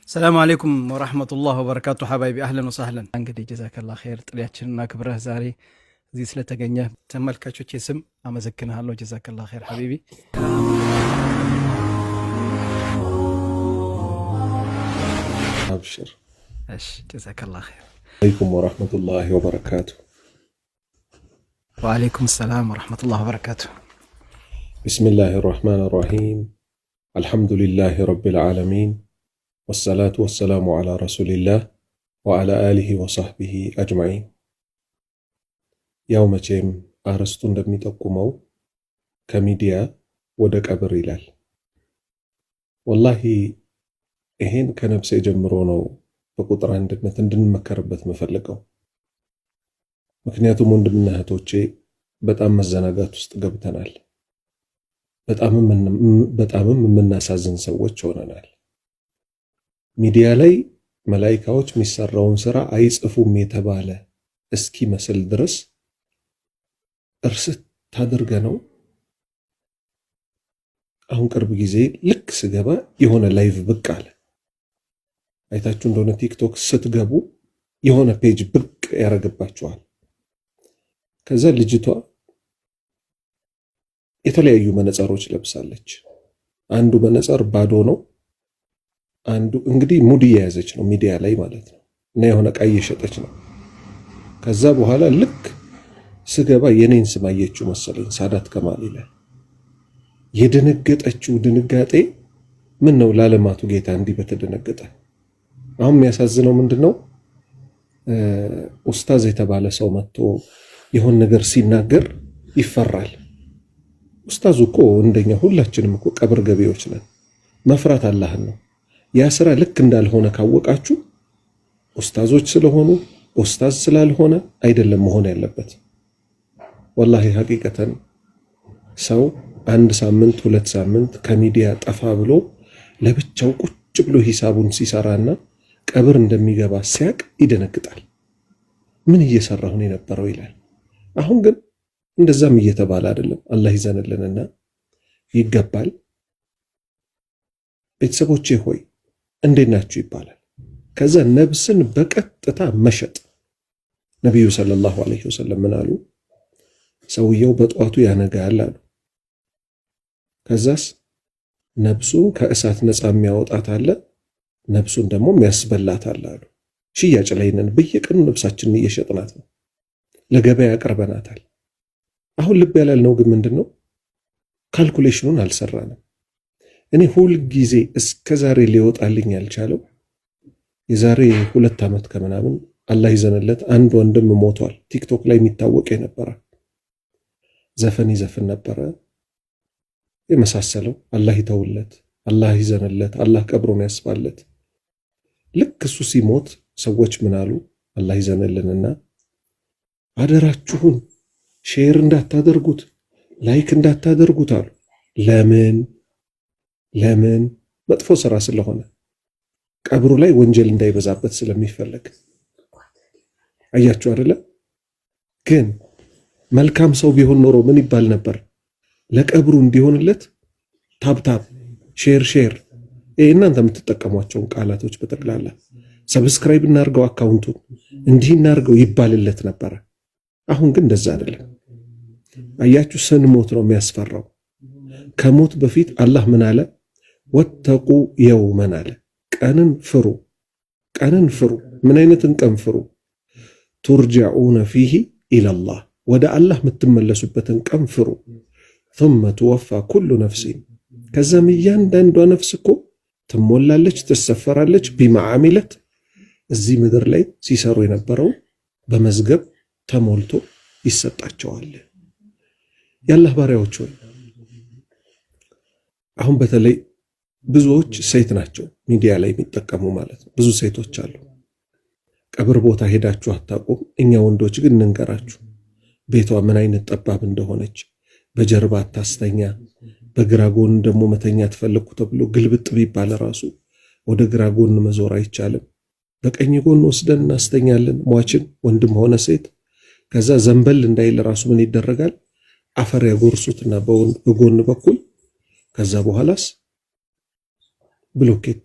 السلام عليكم ورحمة الله وبركاته حبايبي أهلا وسهلا እንግዲህ ጀዛከላ ኸይር ጥሪያችንና ክብረህ ዛሬ እዚህ ስለተገኘህ ተመልካቾቼ ስም አመሰግናለሁ። ጀዛከላ ኸይር ሐቢቢ። أبشر. እሺ ጀዛከላ ኸይር። عليكم ورحمة الله وبركاته. وعليكم السلام ورحمة الله وبركاته. بسم الله الرحمن الرحيم. الحمد لله رب العالمين والصلاة والسلام على رسول الله وعلى آله وصحبه أجمعين. يوم جيم أرستون دمي تقومو كميديا ودك أبريلال والله إهين كنبس يجمرونو بقطر عندنا تندن مكربت مفلقو مكنياتو من دمنا هتوچي بتأم الزناقات استقبتنال بتأمم من ناسازن سوت شوننال ሚዲያ ላይ መላእክቶች የሚሰራውን ስራ አይጽፉም የተባለ እስኪ መስል ድረስ እርስ ታደርገ ነው። አሁን ቅርብ ጊዜ ልክ ስገባ የሆነ ላይቭ ብቅ አለ። አይታችሁ እንደሆነ ቲክቶክ ስትገቡ የሆነ ፔጅ ብቅ ያረጋባችኋል። ከዛ ልጅቷ የተለያዩ መነጽሮች ለብሳለች። አንዱ መነጽር ባዶ ነው። አንዱ እንግዲህ ሙድ እየያዘች ነው ሚዲያ ላይ ማለት ነው። እና የሆነ ዕቃ እየሸጠች ነው። ከዛ በኋላ ልክ ስገባ የኔን ስም አየችው መሰለኝ ሳዳት ከማል ይላል። የደነገጠችው ድንጋጤ ምን ነው ላለማቱ ጌታ እንዲህ በተደነገጠ። አሁን የሚያሳዝነው ምንድነው ኡስታዝ የተባለ ሰው መጥቶ የሆነ ነገር ሲናገር ይፈራል። ኡስታዙ እኮ እንደኛ ሁላችንም እኮ ቀብር ገቢዎች ነን። መፍራት አላህን ነው። ያ ስራ ልክ እንዳልሆነ ካወቃችሁ ኡስታዞች ስለሆኑ ኡስታዝ ስላልሆነ አይደለም መሆን ያለበት። ወላሂ ሐቂቀተን ሰው አንድ ሳምንት ሁለት ሳምንት ከሚዲያ ጠፋ ብሎ ለብቻው ቁጭ ብሎ ሂሳቡን ሲሰራና ቀብር እንደሚገባ ሲያቅ ይደነግጣል። ምን እየሰራሁ ነው የነበረው ይላል። አሁን ግን እንደዛም እየተባለ አይደለም። አላህ ይዘንልንና ይገባል። ቤተሰቦቼ ሆይ እንዴት ናችሁ ይባላል። ከዛ ነብስን በቀጥታ መሸጥ ነብዩ ሰለላሁ ዐለይሂ ወሰለም ምን አሉ? ሰውየው በጧቱ ያነጋል አሉ። ከዛስ ነብሱን ከእሳት ነፃ የሚያወጣት አለ፣ ነብሱን ደግሞ የሚያስበላት አለ አሉ። ሽያጭ ላይ ነን። በየቀኑ ነብሳችንን እየሸጥናት ነው፣ ለገበያ ያቀርበናታል። አሁን ልብ ያላልነው ግን ምንድነው? ካልኩሌሽኑን አልሰራንም። እኔ ሁል ጊዜ እስከዛሬ ሊወጣልኝ ያልቻለው የዛሬ 2 ዓመት ከምናምን አላህ ይዘንለት አንድ ወንድም ሞቷል። ቲክቶክ ላይ የሚታወቅ የነበረ ዘፈን ይዘፍን ነበረ የመሳሰለው። አላህ ይተውለት፣ አላህ ይዘንለት፣ አላህ ቀብሩን ያስፋለት። ልክ እሱ ሲሞት ሰዎች ምን አሉ? አላህ ይዘንልንና አደራችሁን ሼር እንዳታደርጉት፣ ላይክ እንዳታደርጉት አሉ። ለምን? መጥፎ ስራ ስለሆነ ቀብሩ ላይ ወንጀል እንዳይበዛበት ስለሚፈልግ። አያችሁ አይደለ? ግን መልካም ሰው ቢሆን ኖሮ ምን ይባል ነበር? ለቀብሩ እንዲሆንለት ታብታብ ሼር እናንተ የምትጠቀሟቸውን ቃላቶች በጠቅላላ ሰብስክራይብ እናርገው፣ አካውንቱን እንዲህ እናርገው ይባልለት ነበር። አሁን ግን እንደዛ አይደለም። አያችሁ ስንሞት ነው የሚያስፈራው። ከሞት በፊት አላህ ምን አለ? ወተቁ የውመን አለ። ቀንን ፍሩ። ምን አይነትን ቀን ፍሩ? ቱርጃኡነ ፊሂ ኢለላህ፣ ወደ አላህ የምትመለሱበትን ቀን ፍሩ። ثم توفى كل نفس፣ ከዛም እያንዳንዷ ነፍስ እኮ ትሞላለች፣ ትሰፈራለች። ቢማ ዓሚለት፣ እዚህ ምድር ላይ ሲሰሩ የነበረው በመዝገብ ተሞልቶ ይሰጣቸዋል። የአላህ ባሪያዎች ሆይ አሁን በተለይ ብዙዎች ሴት ናቸው ሚዲያ ላይ የሚጠቀሙ ማለት ነው። ብዙ ሴቶች አሉ። ቀብር ቦታ ሄዳችሁ አታውቁም። እኛ ወንዶች ግን እንንገራችሁ፣ ቤቷ ምን አይነት ጠባብ እንደሆነች። በጀርባ አታስተኛ፣ በግራ ጎን ደግሞ መተኛ ትፈልጉ ተብሎ ግልብጥ ቢባል ራሱ ወደ ግራ ጎን መዞር አይቻልም። በቀኝ ጎን ወስደን እናስተኛለን ሟችን፣ ወንድም ሆነ ሴት። ከዛ ዘንበል እንዳይል ራሱ ምን ይደረጋል? አፈር ያጎርሱትና በጎን በኩል ከዛ በኋላስ ብሎኬት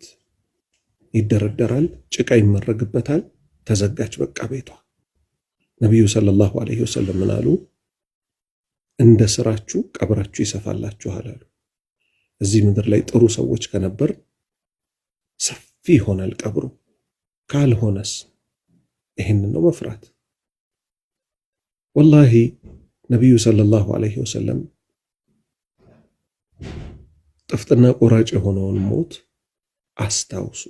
ይደረደራል፣ ጭቃ ይመረግበታል፣ ተዘጋች በቃ ቤቷ። ነቢዩ ሰለላሁ ዐለይሂ ወሰለም ምን አሉ? እንደ ስራችሁ ቀብራችሁ ይሰፋላችኋል አሉ። እዚህ ምድር ላይ ጥሩ ሰዎች ከነበር ሰፊ ይሆናል ቀብሩ። ካልሆነስ ይህንን ነው መፍራት። ወላሂ ነቢዩ ሰለላሁ ዐለይሂ ወሰለም ጥፍጥና ቆራጭ የሆነውን ሞት አስታውሱ፣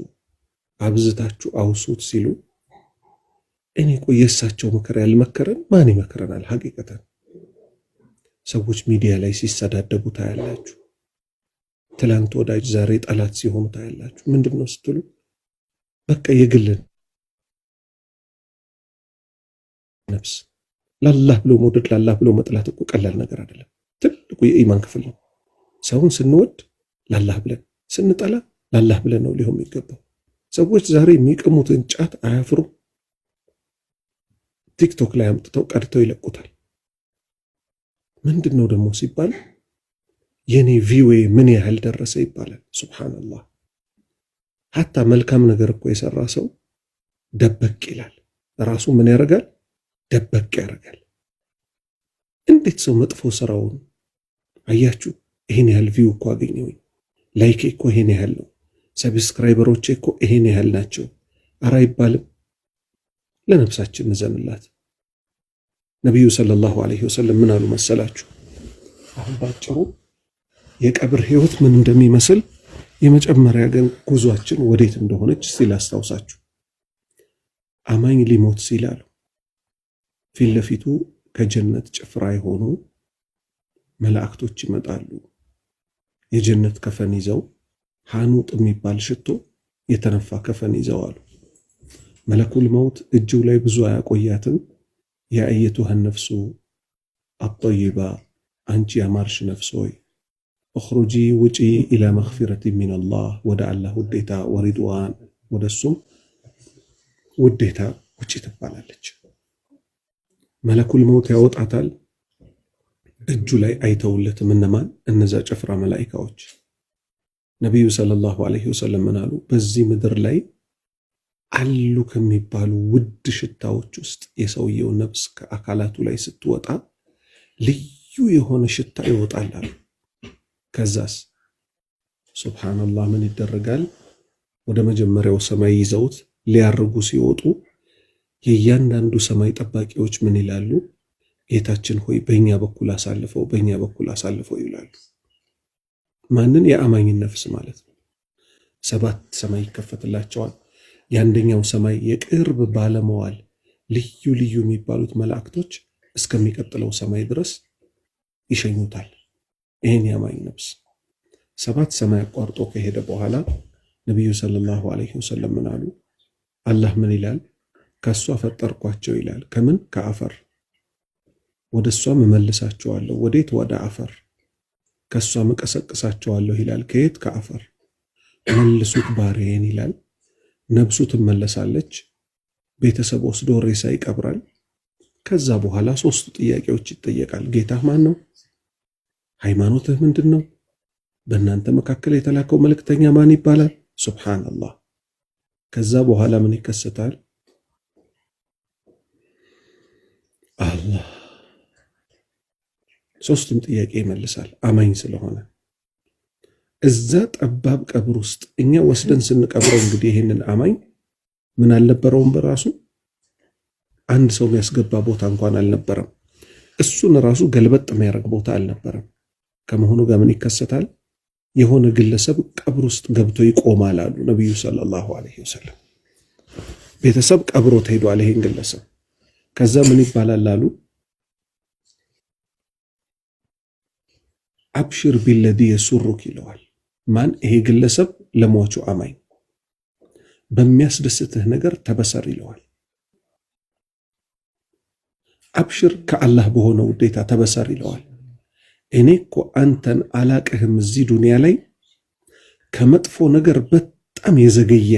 አብዝታችሁ አውሱት ሲሉ እኔ ቆይ የእሳቸው ምክር ያልመከረን ማን ይመክረናል? ሐቂቀተን ሰዎች ሚዲያ ላይ ሲሰዳደቡ ታያላችሁ። ትላንት ወዳጅ ዛሬ ጠላት ሲሆኑ ታያላችሁ። ምንድን ነው ስትሉ በቃ የግልን ነፍስ ላላህ ብሎ መውደድ ላላህ ብሎ መጥላት እኮ ቀላል ነገር አይደለም። ትልቁ የኢማን ክፍል ነው። ሰውን ስንወድ ላላህ ብለን ስንጠላ ላላህ ብለን ነው ሊሆን የሚገባው። ሰዎች ዛሬ የሚቀሙትን ጫት አያፍሩም። ቲክቶክ ላይ አምጥተው ቀድተው ይለቁታል። ምንድነው ደግሞ ሲባል የኔ ቪዌ ምን ያህል ደረሰ ይባላል። ሱብሃንአላህ። ሐታ መልካም ነገር እኮ የሰራ ሰው ደበቅ ይላል። ራሱ ምን ያደርጋል? ደበቅ ያደርጋል። እንዴት ሰው መጥፎ ስራውን አያችሁ፣ ይሄን ያህል ቪው እኮ አገኘሁኝ፣ ላይክ እኮ ይሄን ያህል ነው፣ ሰብስክራይበሮች እኮ ይሄን ያህል ናቸው፣ አራ አይባልም። ለነፍሳችን እንዘንላት። ነቢዩ ሰለላሁ ዐለይሂ ወሰለም ምን አሉ መሰላችሁ? አሁን ባጭሩ የቀብር ህይወት ምን እንደሚመስል የመጨመሪያ ግን ጉዟችን ወዴት እንደሆነች ሲል አስታውሳችሁ። አማኝ ሊሞት ሲል አሉ ፊት ለፊቱ ከጀነት ጭፍራ የሆኑ መላእክቶች ይመጣሉ። የጀነት ከፈን ይዘው ሐኑጥ የሚባል ሽቶ የተነፋ ከፈን ይዘው አሉ። መለኩል መውት እጁ ላይ ብዙ አያቆያትም። ያ አየቱሃ ነፍሱ አጠይባ፣ አንቺ ያማርሽ ነፍስ ሆይ እኽሩጂ ውጪ ኢላ መግፊረት ሚነላህ፣ ወደ አላህ ውዴታ፣ ወሪድዋን፣ ወደሱም ውዴታ ውጪ ትባላለች። መለኩል መውት ያወጣታል። እጁ ላይ አይተውለትም። እነማን? እነዛ ጭፍራ መላኢካዎች። ነቢዩ ሰለላሁ ዐለይሂ ወሰለም ምን አሉ? በዚህ ምድር ላይ አሉ ከሚባሉ ውድ ሽታዎች ውስጥ የሰውየው ነፍስ ከአካላቱ ላይ ስትወጣ ልዩ የሆነ ሽታ ይወጣል አሉ። ከዛስ ሱብሃንአላህ ምን ይደረጋል? ወደ መጀመሪያው ሰማይ ይዘውት ሊያርጉ ሲወጡ የእያንዳንዱ ሰማይ ጠባቂዎች ምን ይላሉ? ጌታችን ሆይ በእኛ በኩል አሳልፈው፣ በእኛ በኩል አሳልፈው ይላሉ። ማንን? የአማኝን ነፍስ ማለት ነው። 7 ሰማይ ይከፈትላቸዋል። የአንደኛው ሰማይ የቅርብ ባለመዋል ልዩ ልዩ የሚባሉት መላእክቶች እስከሚቀጥለው ሰማይ ድረስ ይሸኙታል። ይህን የአማኝ ነፍስ 7 ሰማይ አቋርጦ ከሄደ በኋላ ነቢዩ ሰለላሁ ዐለይሂ ወሰለም ምን አሉ? አላህ ምን ይላል? ከእሷ ፈጠርኳቸው ይላል። ከምን? ከአፈር። ወደ እሷም እመልሳቸዋለሁ። ወዴት? ወደ አፈር። ከእሷም እቀሰቅሳቸዋለሁ ይላል። ከየት? ከአፈር። መልሱት ባሪያዬን ይላል። ነብሱ ትመለሳለች። ቤተሰብ ወስዶ ሬሳ ይቀብራል። ከዛ በኋላ 3 ጥያቄዎች ይጠየቃል። ጌታህ ማን ነው? ሃይማኖትህ ምንድን ነው? በእናንተ መካከል የተላከው መልእክተኛ ማን ይባላል? ሱብሃንአላህ። ከዛ በኋላ ምን ይከሰታል? አላህ 3ቱም ጥያቄ ይመልሳል አማኝ ስለሆነ። እዛ ጠባብ ቀብር ውስጥ እኛ ወስደን ስንቀብረው እንግዲህ ይሄንን አማኝ ምን አልነበረውም፣ በራሱ አንድ ሰው የሚያስገባ ቦታ እንኳን አልነበረም። እሱን ራሱ ገልበጥ የሚያደርግ ቦታ አልነበረም። ከመሆኑ ጋር ምን ይከሰታል? የሆነ ግለሰብ ቀብር ውስጥ ገብቶ ይቆማል አሉ ነቢዩ ሰለላሁ ዐለይሂ ወሰለም። ቤተሰብ ቀብሮት ሄዷል ይሄን ግለሰብ። ከዛ ምን ይባላል አሉ? አብሽር ቢለዲ የሱሩክ ይለዋል። ማን? ይሄ ግለሰብ ለሟቹ አማኝ በሚያስደስትህ ነገር ተበሰር ይለዋል። አብሽር ከአላህ በሆነ ውዴታ ተበሰር ይለዋል። እኔ እኮ አንተን አላቅህም፣ እዚህ ዱንያ ላይ ከመጥፎ ነገር በጣም የዘገየ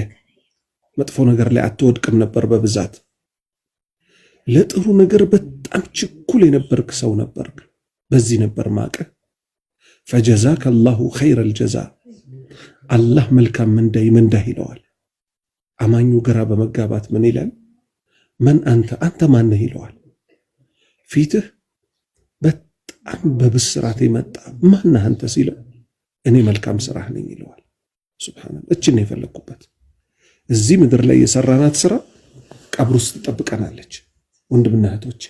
መጥፎ ነገር ላይ አትወድቅም ነበር በብዛት ለጥሩ ነገር በጣም ችኩል የነበርክ ሰው ነበርክ። በዚህ ነበር ማቀህ። ፈጀዛከ አላሁ ኸይረል ጀዛ፣ አላህ መልካም ምንዳህ ይለዋል። አማኙ ግራ በመጋባት ምን ይላል? መን አንተ ማን ነህ ይለዋል። ፊትህ በጣም በብስራት የመጣ ማን ነህ አንተ ሲለው እኔ መልካም ስራህ ነኝ ይለዋል። ሱብሃንአላህ። እችን የፈለኩበት እዚህ ምድር ላይ የሰራናት ስራ ቀብር ውስጥ ትጠብቀናለች። ወንድምና እህቶች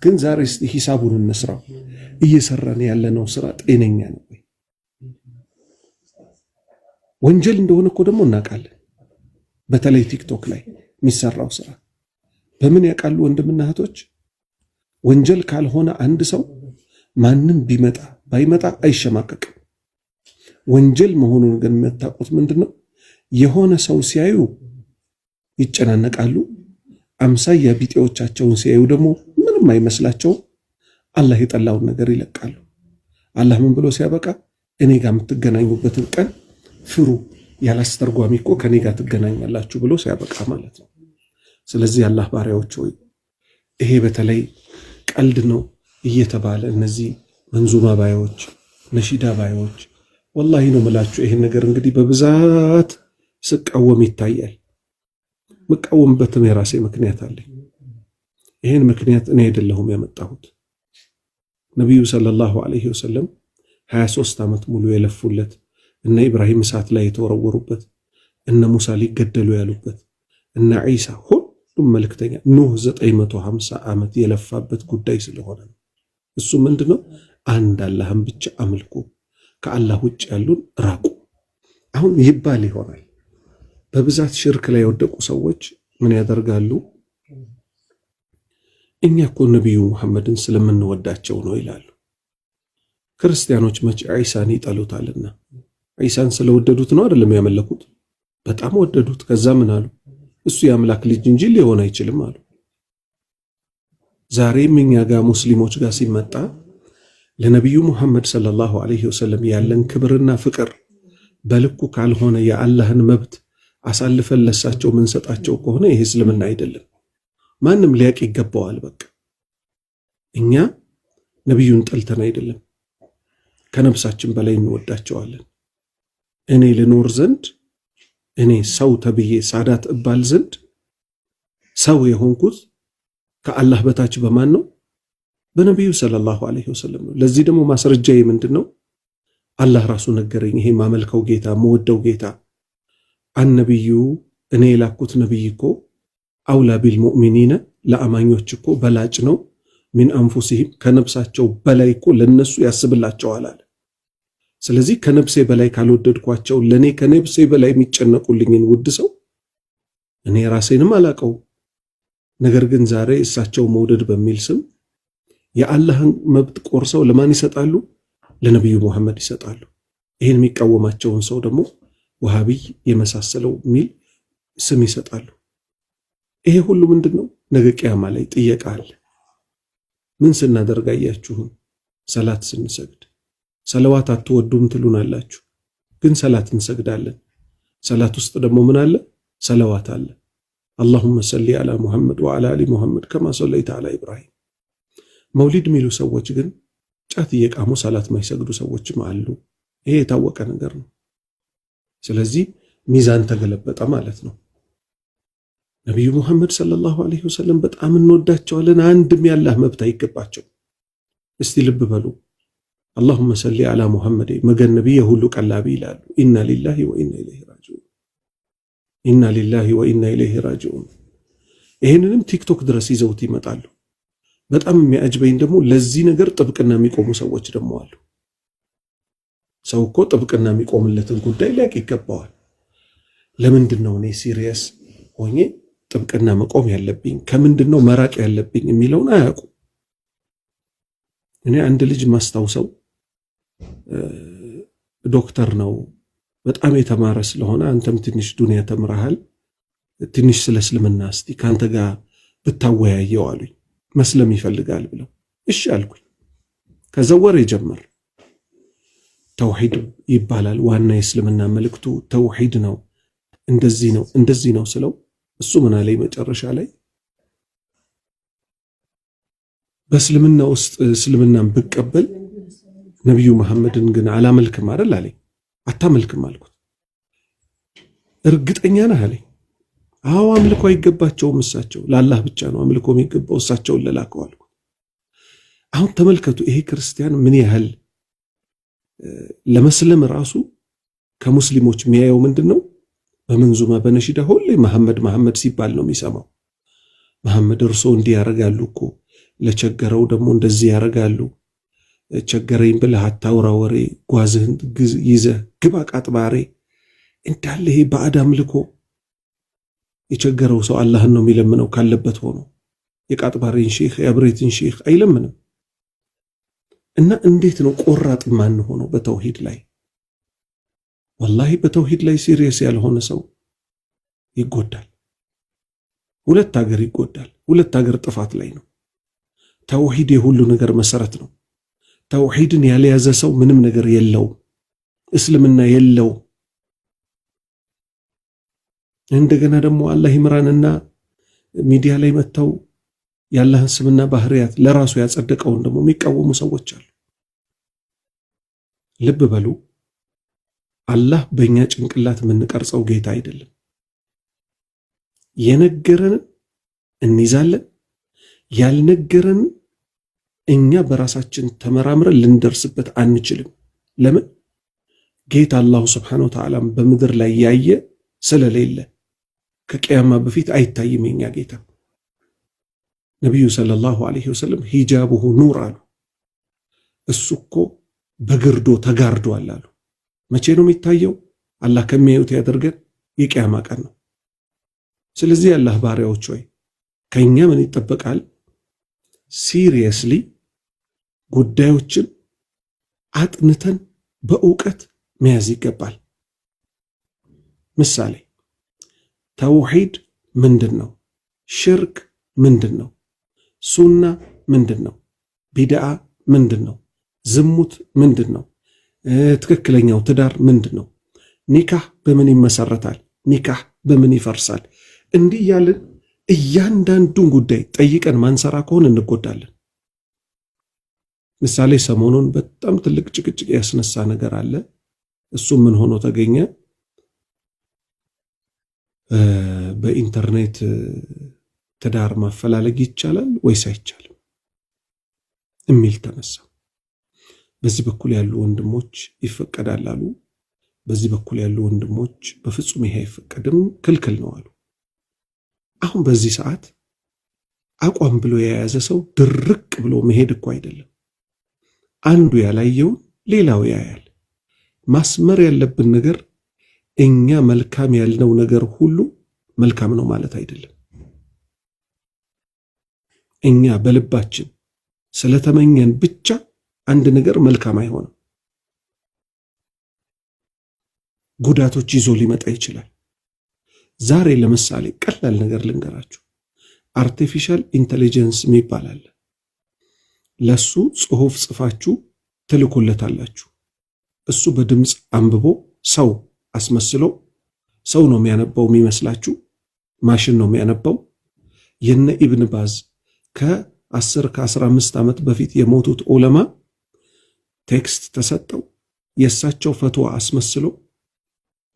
ግን ዛሬ እስቲ ሂሳቡን እንስራው። እየሰራን ያለነው ስራ ጤነኛ ነው ወይ? ወንጀል እንደሆነ እኮ ደግሞ እናውቃለን። በተለይ ቲክቶክ ላይ የሚሰራው ስራ በምን ያውቃሉ ወንድምና እህቶች? ወንጀል ካልሆነ አንድ ሰው ማንም ቢመጣ ባይመጣ አይሸማቀቅም። ወንጀል መሆኑን ግን የምታውቁት ምንድነው? የሆነ ሰው ሲያዩ ይጨናነቃሉ። አምሳያ ቢጤዎቻቸውን ሲያዩ ደግሞ ምንም አይመስላቸውም። አላህ የጠላውን ነገር ይለቃሉ። አላህ ምን ብሎ ሲያበቃ እኔ ጋር የምትገናኙበትን ቀን ፍሩ፣ ያላስተርጓሚ እኮ ከኔ ጋር ትገናኛላችሁ ብሎ ሲያበቃ ማለት ነው። ስለዚህ አላህ ባሪያዎች ሆይ ይሄ በተለይ ቀልድ ነው እየተባለ እነዚህ መንዙማ ባዮች፣ ነሺዳ ባዮች ወላሂ ነው የምላችሁ ይሄን ነገር እንግዲህ በብዛት ስቃወም ይታያል። መቃወምበትም የራሴ ምክንያት አለኝ። ይሄን ምክንያት እኔ አይደለሁም ያመጣሁት። ነብዩ ሰለላሁ ዐለይሂ ወሰለም 23 ዓመት ሙሉ የለፉለት፣ እነ ኢብራሂም እሳት ላይ የተወረወሩበት፣ እነ ሙሳ ሊገደሉ ያሉበት፣ እነ ዒሳ ሁሉም መልእክተኛ፣ ኑህ 950 ዓመት የለፋበት ጉዳይ ስለሆነ ነው። እሱ ምንድነው? አንድ አላህን ብቻ አምልኩ፣ ከአላህ ውጭ ያሉን ራቁ። አሁን ይባል ይሆናል በብዛት ሽርክ ላይ የወደቁ ሰዎች ምን ያደርጋሉ? እኛ እኮ ነብዩ መሐመድን ስለምንወዳቸው ነው ይላሉ። ክርስቲያኖች መቼ ዒሳን ይጠሉታልና? ዒሳን ስለወደዱት ነው አይደለም ያመለኩት? በጣም ወደዱት። ከዛ ምን አሉ? እሱ የአምላክ ልጅ እንጂ ሊሆን አይችልም አሉ። ዛሬም እኛ ጋር ሙስሊሞች ጋር ሲመጣ ለነብዩ መሐመድ ሰለላሁ ዐለይሂ ወሰለም ያለን ክብርና ፍቅር በልኩ ካልሆነ የአላህን መብት አሳልፈን ለሳቸው ምንሰጣቸው ከሆነ ይሄ እስልምና አይደለም። ማንም ሊያቅ ይገባዋል። በቃ እኛ ነብዩን ጠልተን አይደለም፣ ከነፍሳችን በላይ እንወዳቸዋለን። እኔ ልኖር ዘንድ እኔ ሰው ተብዬ ሳዳት እባል ዘንድ ሰው የሆንኩት ከአላህ በታች በማን ነው? በነብዩ ሰለላሁ ዐለይሂ ወሰለም ነው። ለዚህ ደግሞ ማስረጃዬ ምንድነው? አላህ ራሱ ነገረኝ። ይሄ ማመልከው ጌታ መወደው ጌታ አንነብዩ እኔ የላኩት ነብይ እኮ አውላ ቢልሙእሚኒነ ለአማኞች እኮ በላጭ ነው። ሚን አንፉሲሂም ከነፍሳቸው በላይ እኮ ለነሱ ያስብላቸዋል አለ። ስለዚህ ከነፍሴ በላይ ካልወደድኳቸው ለኔ ከነፍሴ በላይ የሚጨነቁልኝን ውድ ሰው እኔ ራሴንም አላቀው። ነገር ግን ዛሬ እሳቸው መውደድ በሚል ስም የአላህን መብት ቆርሰው ለማን ይሰጣሉ? ለነብዩ መሐመድ ይሰጣሉ። ይሄን የሚቃወማቸውን ሰው ደግሞ ወሃቢይ የመሳሰለው ሚል ስም ይሰጣሉ። ይሄ ሁሉ ምንድነው? ነገ ቂያማ ላይ ጥየቃ አለ። ምን ስናደርግ አያችሁን? ሰላት ስንሰግድ ሰለዋት አትወዱም ትሉናላችሁ፣ ግን ሰላት እንሰግዳለን። ሰላት ውስጥ ደግሞ ምን አለ? ሰለዋት አለ። አላሁመ ሰሊ አላ ሙሐመድ ወአላ አሊ ሙሐመድ ከማ ሰለይተ አላ ኢብራሂም። መውሊድ የሚሉ ሰዎች ግን ጫት እየቃሙ ሰላት ማይሰግዱ ሰዎችም አሉ። ይሄ የታወቀ ነገር ነው። ስለዚህ ሚዛን ተገለበጠ ማለት ነው። ነብዩ መሐመድ ሰለላሁ ዐለይሂ ወሰለም በጣም እንወዳቸዋለን። አንድም ያላህ መብት አይገባቸው። እስቲ ልብ በሉ። አላሁመ ሰሊ አላ ሙሐመድ መገን ነብይ ሁሉ ቀላቢ ይላሉ። ኢና ሊላሂ ወኢና ኢለይሂ ራጂዑን፣ ኢና ሊላሂ ወኢና ኢለይሂ ራጂዑን። ይሄንንም ቲክቶክ ድረስ ይዘውት ይመጣሉ። በጣም የሚያጅበኝ ደግሞ ለዚህ ነገር ጥብቅና የሚቆሙ ሰዎች ደግሞ አሉ። ሰው እኮ ጥብቅና የሚቆምለትን ጉዳይ ሊያቅ ይገባዋል። ለምንድን ነው እኔ ሲሪየስ ሆኜ ጥብቅና መቆም ያለብኝ ከምንድን ነው መራቅ ያለብኝ የሚለውን አያውቁ። እኔ አንድ ልጅ ማስታውሰው ዶክተር ነው፣ በጣም የተማረ ስለሆነ አንተም ትንሽ ዱንያ ተምረሃል፣ ትንሽ ስለ እስልምና እስቲ ካንተ ጋር ብታወያየው አሉኝ። መስለም ይፈልጋል ብለው እሺ አልኩኝ። ከዛ ወሬ ጀመር። ተውሂድ ይባላል ዋና የእስልምና መልእክቱ ተውሂድ ነው፣ እንደዚህ ነው እንደዚህ ነው ስለው እሱ ምን አለኝ መጨረሻ ላይ በእስልምና ውስጥ እስልምናን ብቀበል ነብዩ መሐመድን ግን አላመልክም አይደል አለኝ። አታመልክም አልኩት። እርግጠኛ ነህ አለኝ። አዎ አምልኮ አይገባቸውም፣ እሳቸው ለአላህ ብቻ ነው አምልኮ የሚገባው፣ እሳቸውን ለላከው አልኩ። አሁን ተመልከቱ፣ ይሄ ክርስቲያን ምን ያህል ለመስለም ራሱ ከሙስሊሞች የሚያየው ምንድነው? በመንዙማ በነሺዳ ሁሌ መሐመድ መሐመድ ሲባል ነው የሚሰማው። መሐመድ እርሶ እንዲህ ያረጋሉ እኮ፣ ለቸገረው ደግሞ እንደዚህ ያረጋሉ፣ ቸገረኝ ብለህ አታውራ ወሬ፣ ጓዝህን ይዘህ ግባ ቃጥባሬ፣ እንዳለ ይሄ ባዕድ አምልኮ። የቸገረው ሰው አላህን ነው የሚለምነው ካለበት ሆኖ፣ የቃጥባሬን ሼኽ የአብሬትን ሼኽ አይለምንም። እና እንዴት ነው ቆራጥ ማን ሆኖ በተውሂድ ላይ? ወላሂ በተውሂድ ላይ ሲሪየስ ያልሆነ ሰው ይጎዳል። ሁለት ሀገር ይጎዳል። ሁለት ሀገር ጥፋት ላይ ነው። ተውሂድ የሁሉ ነገር መሰረት ነው። ተውሂድን ያልያዘ ሰው ምንም ነገር የለውም፣ እስልምና የለውም። እንደገና ደግሞ አላህ ይምራንና ሚዲያ ላይ መጥተው የአላህን ስምና ባህሪያት ለራሱ ያጸደቀውን ደግሞ የሚቃወሙ ሰዎች አሉ። ልብ በሉ፣ አላህ በእኛ ጭንቅላት የምንቀርጸው ጌታ አይደለም። የነገረንን እንይዛለን፣ ያልነገረንን እኛ በራሳችን ተመራምረን ልንደርስበት አንችልም። ለምን? ጌታ አላሁ ስብሓነሁ ወተዓላ በምድር ላይ ያየ ስለሌለ ከቂያማ በፊት አይታይም የኛ ጌታ። ነቢዩ ሰለላሁ ዐለይሂ ወሰለም ሂጃቡሁ ኑር አሉ። እሱ እኮ በግርዶ ተጋርዷል አሉ። መቼ ነው የሚታየው? አላህ ከሚያዩት ያደርገን፣ የቂያማ ቀን ነው። ስለዚህ የአላህ ባሪያዎች ሆይ ከኛ ምን ይጠበቃል? ሲሪየስሊ ጉዳዮችን አጥንተን በእውቀት መያዝ ይገባል። ምሳሌ ተውሂድ ምንድን ነው? ሽርክ ምንድን ነው? ሱና ምንድን ነው? ቢድዓ ምንድን ነው? ዝሙት ምንድን ነው? ትክክለኛው ትዳር ምንድን ነው? ኒካህ በምን ይመሰረታል? ኒካህ በምን ይፈርሳል? እንዲህ ያልን እያንዳንዱን ጉዳይ ጠይቀን ማንሰራ ከሆነ እንጎዳለን። ምሳሌ ሰሞኑን በጣም ትልቅ ጭቅጭቅ ያስነሳ ነገር አለ። እሱ ምን ሆኖ ተገኘ? በኢንተርኔት ትዳር ማፈላለግ ይቻላል ወይስ አይቻልም የሚል ተነሳ። በዚህ በኩል ያሉ ወንድሞች ይፈቀዳል አሉ። በዚህ በኩል ያሉ ወንድሞች በፍጹም ይሄ አይፈቀድም ክልክል ነው አሉ። አሁን በዚህ ሰዓት አቋም ብሎ የያዘ ሰው ድርቅ ብሎ መሄድ እኮ አይደለም። አንዱ ያላየውን ሌላው ያያል። ማስመር ያለብን ነገር እኛ መልካም ያልነው ነገር ሁሉ መልካም ነው ማለት አይደለም። እኛ በልባችን ስለተመኘን ብቻ አንድ ነገር መልካም አይሆንም። ጉዳቶች ይዞ ሊመጣ ይችላል። ዛሬ ለምሳሌ ቀላል ነገር ልንገራችሁ። አርቲፊሻል ኢንተለጀንስ የሚባል አለ። ለሱ ጽሑፍ ጽፋችሁ ትልኩለታላችሁ። እሱ በድምፅ አንብቦ ሰው አስመስሎ ሰው ነው የሚያነባው የሚመስላችሁ፣ ማሽን ነው የሚያነባው። የነ ኢብን ባዝ ከ10 ከ15 ዓመት በፊት የሞቱት ዑለማ ቴክስት ተሰጠው፣ የእሳቸው ፈትዋ አስመስሎ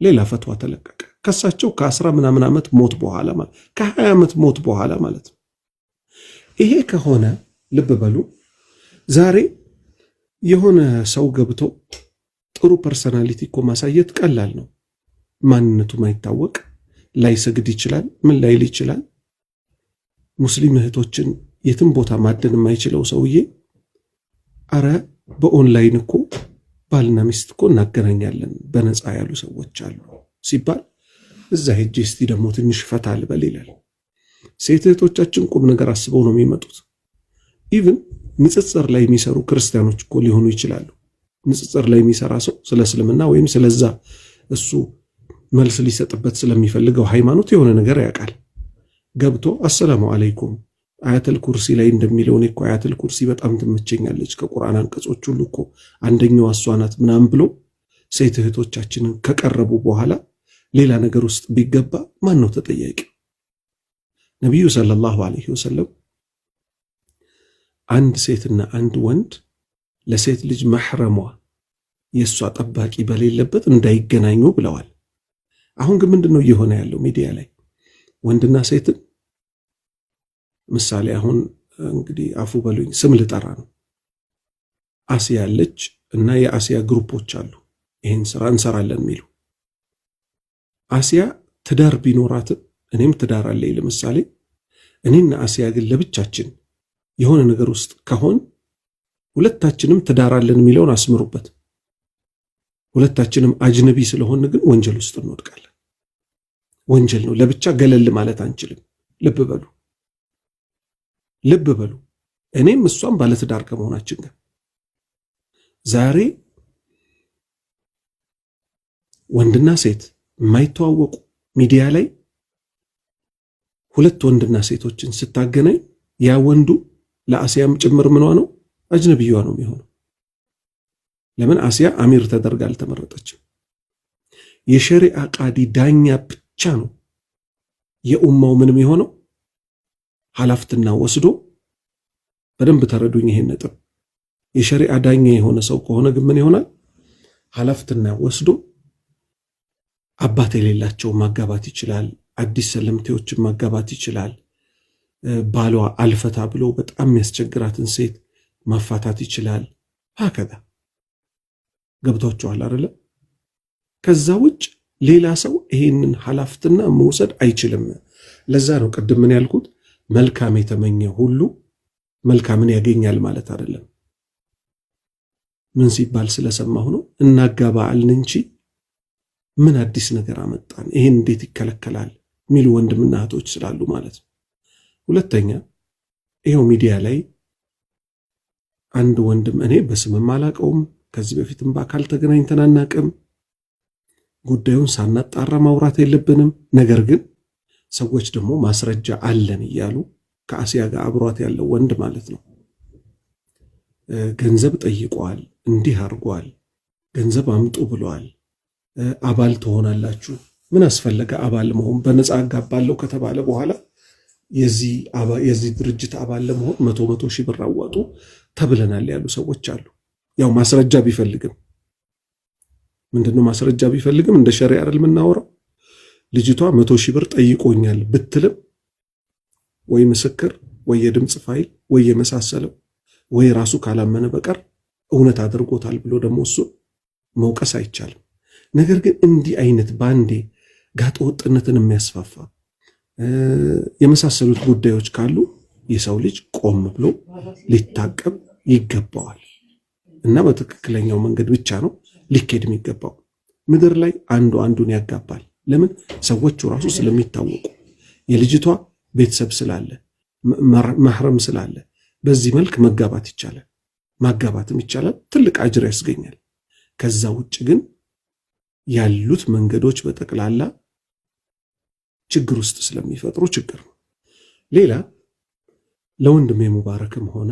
ሌላ ፈትዋ ተለቀቀ። ከሳቸው ከ10 ምናምን ዓመት ሞት በኋላ ማለት ከ20 ዓመት ሞት በኋላ ማለት ነው። ይሄ ከሆነ ልብ በሉ፣ ዛሬ የሆነ ሰው ገብቶ ጥሩ ፐርሰናሊቲ እኮ ማሳየት ቀላል ነው። ማንነቱ ማይታወቅ ላይሰግድ ይችላል፣ ምን ላይል ይችላል። ሙስሊም እህቶችን የትም ቦታ ማደን የማይችለው ሰውዬ አረ በኦንላይን እኮ ባልና ሚስት እኮ እናገናኛለን በነፃ ያሉ ሰዎች አሉ ሲባል እዛ ሄጄ እስቲ ደግሞ ትንሽ ፈታ ልበል ይላል። ሴት እህቶቻችን ቁም ነገር አስበው ነው የሚመጡት። ኢቭን ንጽጽር ላይ የሚሰሩ ክርስቲያኖች እኮ ሊሆኑ ይችላሉ። ንጽጽር ላይ የሚሰራ ሰው ስለ እስልምና ወይም ስለዛ እሱ መልስ ሊሰጥበት ስለሚፈልገው ሃይማኖት የሆነ ነገር ያውቃል። ገብቶ አሰላሙ አለይኩም አያተል ኩርሲ ላይ እንደሚለው እኔ እኮ አያተል ኩርሲ በጣም ትመቸኛለች ከቁርአን አንቀጾች ሁሉ እኮ አንደኛው እሷ ናት ምናምን ብሎ ሴት እህቶቻችንን ከቀረቡ በኋላ ሌላ ነገር ውስጥ ቢገባ ማን ነው ተጠያቂ? ነቢዩ ሰለላሁ ዐለይሂ ወሰለም አንድ ሴትና አንድ ወንድ ለሴት ልጅ መሕረሟ የእሷ ጠባቂ በሌለበት እንዳይገናኙ ብለዋል። አሁን ግን ምንድነው እየሆነ ያለው ሚዲያ ላይ ወንድና ሴትን ምሳሌ አሁን እንግዲህ አፉ በሉኝ ስም ልጠራ ነው። አሲያ አለች እና የአሲያ ግሩፖች አሉ ይሄን ስራ እንሰራለን የሚሉ። አሲያ ትዳር ቢኖራት እኔም ትዳር አለኝ ለምሳሌ እኔና አሲያ ግን ለብቻችን የሆነ ነገር ውስጥ ከሆን ሁለታችንም ትዳር አለን የሚለውን አስምሩበት። ሁለታችንም አጅነቢ ስለሆን ግን ወንጀል ውስጥ እንወድቃለን። ወንጀል ነው። ለብቻ ገለል ማለት አንችልም። ልብ በሉ። እኔም እሷም ባለትዳር ከመሆናችን ጋር ዛሬ ወንድና ሴት የማይተዋወቁ ሚዲያ ላይ ሁለት ወንድና ሴቶችን ስታገናኝ ያ ወንዱ ለአሲያም ጭምር ምኗ ነው አጅነቢዋ ነው የሚሆነው። ለምን አሲያ አሚር ተደርጋ አልተመረጠችም። የሸሪዓ ቃዲ ዳኛ ብቻ ነው የኡማው ምንም የሆነው ሐላፍትና ወስዶ በደንብ ተረዱኝ ይሄን ነጥብ። የሸሪዓ ዳኛ የሆነ ሰው ከሆነ ግን ምን ይሆናል? ሐላፍትና ወስዶ አባት የሌላቸው ማጋባት ይችላል። አዲስ ሰለምቴዎችን ማጋባት ይችላል። ባሏ አልፈታ ብሎ በጣም የሚያስቸግራትን ሴት ማፋታት ይችላል። ሀከዛ ገብቷቸዋል አይደለ? ከዛ ውጭ ሌላ ሰው ይሄንን ሐላፍትና መውሰድ አይችልም። ለዛ ነው ቅድም ምን ያልኩት መልካም የተመኘ ሁሉ መልካምን ያገኛል ማለት አይደለም። ምን ሲባል ስለሰማሁ ነው። እናጋባ አልን እንጂ ምን አዲስ ነገር አመጣን፣ ይሄን እንዴት ይከለከላል የሚሉ ወንድምና እህቶች ስላሉ ማለት ነው። ሁለተኛ ይሄው ሚዲያ ላይ አንድ ወንድም እኔ በስምም አላቀውም፣ ከዚህ በፊትም በአካል ተገናኝተን አናቅም፣ ጉዳዩን ሳናጣራ ማውራት የለብንም። ነገር ግን ሰዎች ደግሞ ማስረጃ አለን እያሉ ከአሲያ ጋር አብሯት ያለው ወንድ ማለት ነው ገንዘብ ጠይቋል፣ እንዲህ አድርጓል፣ ገንዘብ አምጡ ብለዋል፣ አባል ትሆናላችሁ። ምን አስፈለገ አባል መሆን? በነፃ አጋባለሁ ከተባለ በኋላ የዚህ ድርጅት አባል ለመሆን 100 ሺህ ብር አዋጡ ተብለናል ያሉ ሰዎች አሉ። ያው ማስረጃ ቢፈልግም ምንድነው ማስረጃ ቢፈልግም እንደ ሸሪዓ አይደል የምናወራው። ልጅቷ 100 ሺህ ብር ጠይቆኛል ብትልም ወይ ምስክር ወይ የድምፅ ፋይል ወይ የመሳሰለው ወይ ራሱ ካላመነ በቀር እውነት አድርጎታል ብሎ ደግሞ እሱ መውቀስ አይቻልም። ነገር ግን እንዲህ አይነት ባንዴ ጋጠ ወጥነትን የሚያስፋፋ የመሳሰሉት ጉዳዮች ካሉ የሰው ልጅ ቆም ብሎ ሊታቀብ ይገባዋል እና በትክክለኛው መንገድ ብቻ ነው ሊኬድ የሚገባው። ምድር ላይ አንዱ አንዱን ያጋባል። ለምን? ሰዎቹ ራሱ ስለሚታወቁ የልጅቷ ቤተሰብ ስላለ ማህረም ስላለ በዚህ መልክ መጋባት ይቻላል፣ ማጋባትም ይቻላል፣ ትልቅ አጅር ያስገኛል። ከዛ ውጭ ግን ያሉት መንገዶች በጠቅላላ ችግር ውስጥ ስለሚፈጥሩ ችግር ነው። ሌላ ለወንድሜ ሙባረክም ሆነ